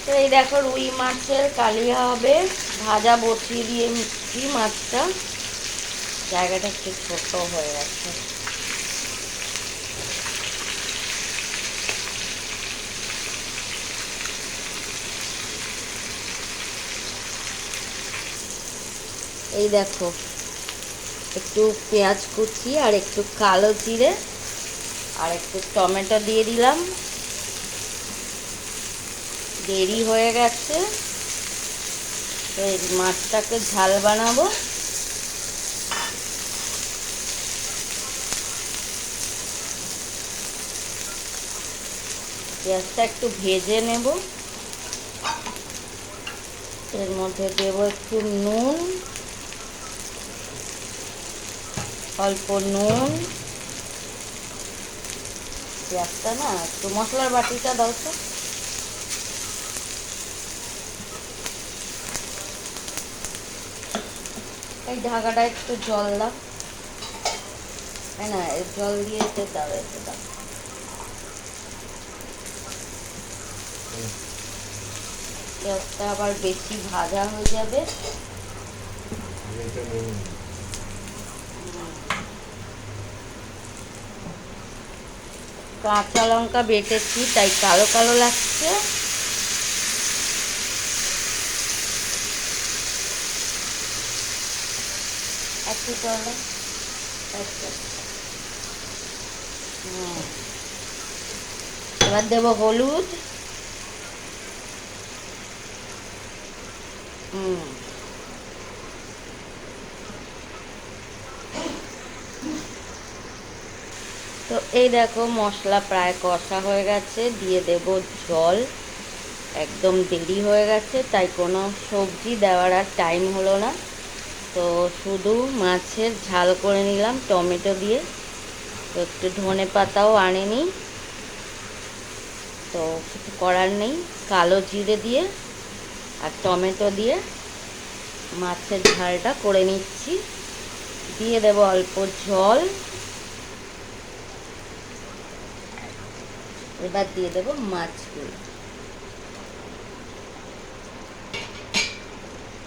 তো এই দেখো রুই মাছের কালিয়া হবে, ভাজা বসিয়ে দিয়ে নিচ্ছি মাছটা। জায়গাটা একটু ছোট হয়ে গেছে। এই দেখো একটু পেঁয়াজ কুচি আর একটু কালো জিরে আর একটু টমেটো দিয়ে দিলাম। দেরি হয়ে গেছে, তো এই মাছটাকে ঝাল বানাবো। পেঁয়াজটা একটু ভেজে নেব। এর মধ্যে দেব একটু নুন, অল্প নুন। পেঁয়াজটা না একটু মশলার বাটিটা দাও তো। এই ঢাকাটা একটু জল দাও, না জল দিয়ে এতে দাও, এতে দাও। পেঁয়াজটা আবার বেশি ভাজা হয়ে যাবে। কাঁচা লঙ্কা বেটেছি তাই কালো কালো লাগছে। একটু চলে এবার দেবো হলুদ। তো এই দেখো মশলা প্রায় কষা হয়ে গেছে, দিয়ে দেব জল। একদম দেরি হয়ে গেছে তাই কোনো সবজি দেওয়ার আর টাইম হলো না, তো শুধু মাছের ঝাল করে নিলাম টমেটো দিয়ে। তো একটু ধনে পাতাও আনেনি, তো কিছু করার নেই, কালো জিরে দিয়ে আর টমেটো দিয়ে মাছের ঝালটা করে নিচ্ছি। দিয়ে দেব অল্প জল, এবার দিয়ে দেব মাছগুলো।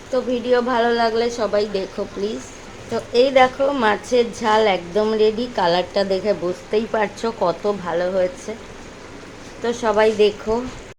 তো ভিডিও ভালো লাগলে সবাই দেখো প্লিজ। তো এই দেখো মাছের ঝাল একদম রেডি। কালারটা দেখে বুঝতেই পারছো কত ভালো হয়েছে। তো সবাই দেখো।